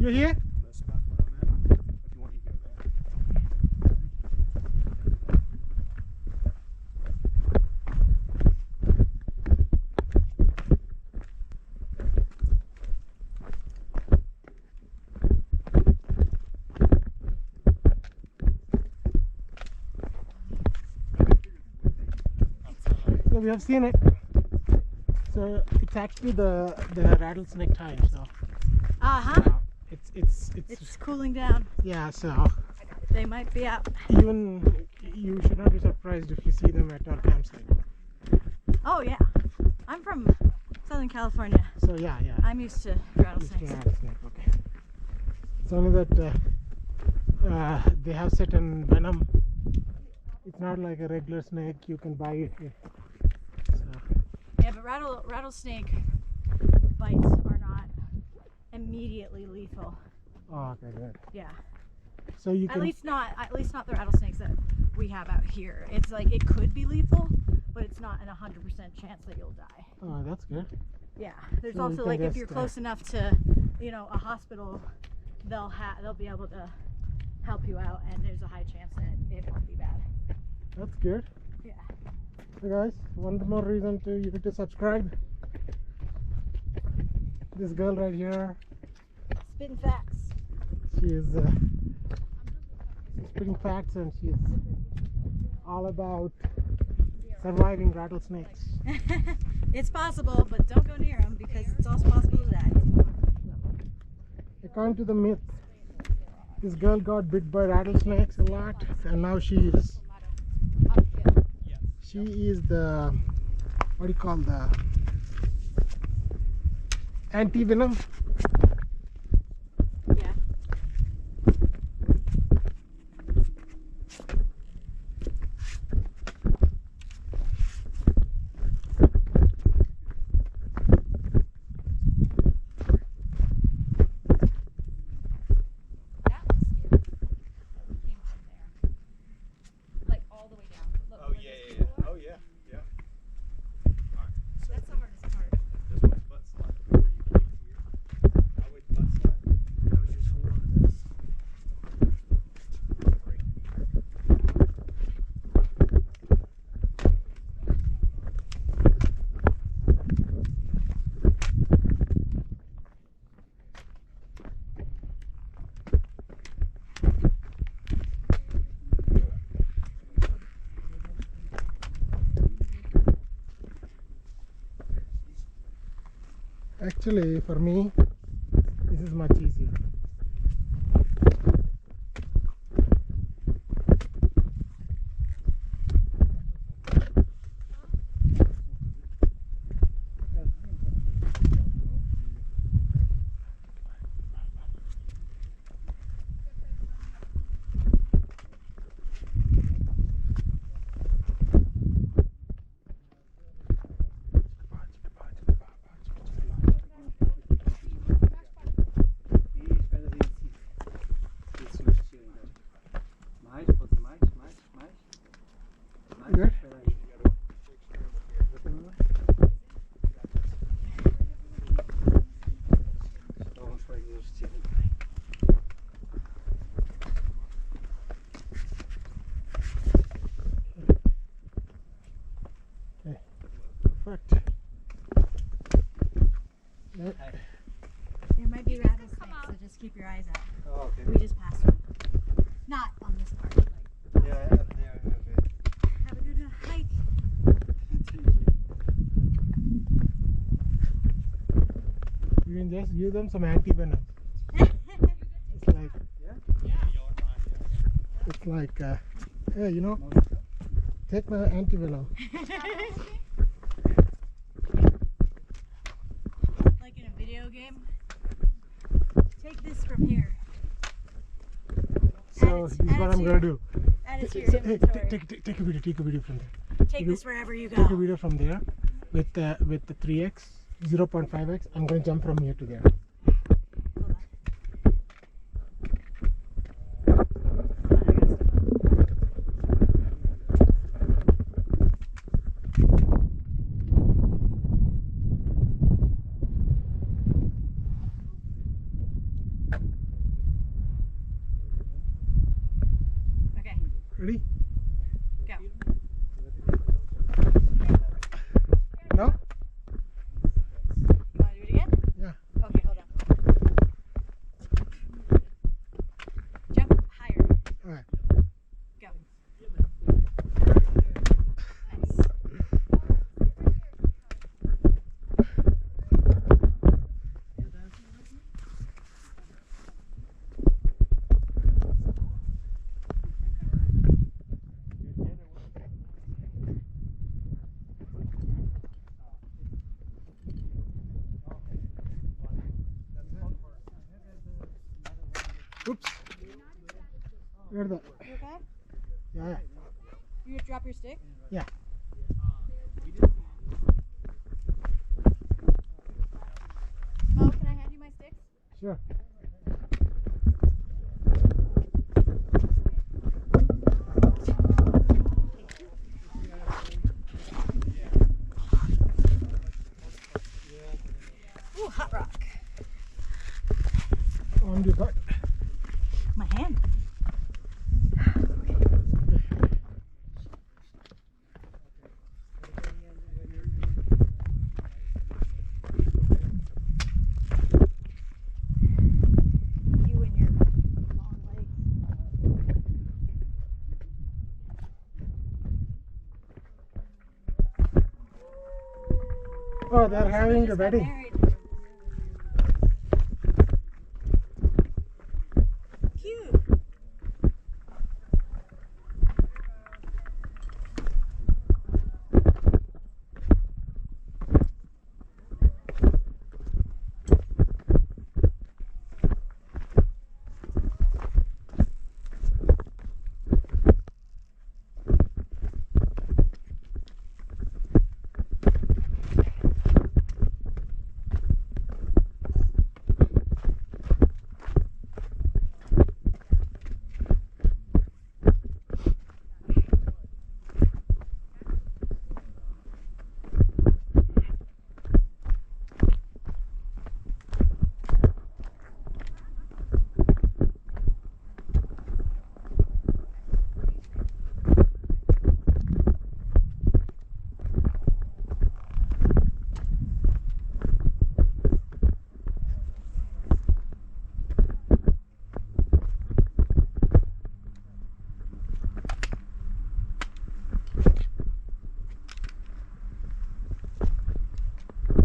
You're here? The spot where I'm at. If you want, you go there. So we have seen it. So it's actually the rattlesnake time. So It's cooling down. yeah. So They might be out. even you should not be surprised if you see them at our campsite. Oh yeah, I'm from Southern California. So yeah. I'm used to rattlesnakes. Rattlesnake. Okay. It's only that they have certain venom. It's not like a regular snake you can buy it. So. Yeah, but rattlesnake bites are not immediately lethal. Oh, okay, good. Yeah. So you can At least not the rattlesnakes that we have out here. It's like it could be lethal, but it's not an 100% chance that you'll die. Oh, that's good. Yeah. There's So also you like can if you're just, close enough to, a hospital, they'll be able to help you out, and there's a high chance that it won't be bad. That's good. Yeah. So guys, one more reason to you to subscribe. This girl right here, Spitting facts. she is spitting facts, and she's all about surviving rattlesnakes. It's possible, but don't go near them because it's also possible to die. According to the myth, this girl got bit by rattlesnakes a lot, and now she is the, what do you call, the anti-venom. Yeah. Oh yeah. Oh yeah. Yeah. Alright. So That's the hardest part. this one's butt slide. Remember you came here? I would butt slide. I was just holding on to this. Great. Actually, for me, this is much easier. Good. Okay. Perfect. That- There might be rattlesnakes, so just keep your eyes out. Oh, okay. We just passed one. Not on this part. Like, Yeah, okay. have a good hike. You can just give them some anti-venom. It's like, it's like, hey, take my anti-venom. Like in a video game. Take this from here. So this is what I'm gonna do. Add it to your So, hey, inventory. take a video from there. Take this wherever you Take a go. video from there with the 3x, 0.5x. I'm gonna jump from here to there. Hold on. Hold on, I gotta step up. Oops. Where the? You okay? Yeah. You drop your stick? Yeah. Mo, can I hand you my sticks? Sure. Ooh, hot rock. On the butt. My hand. You and your long legs. Oh, they're having Somebody a just got wedding. married.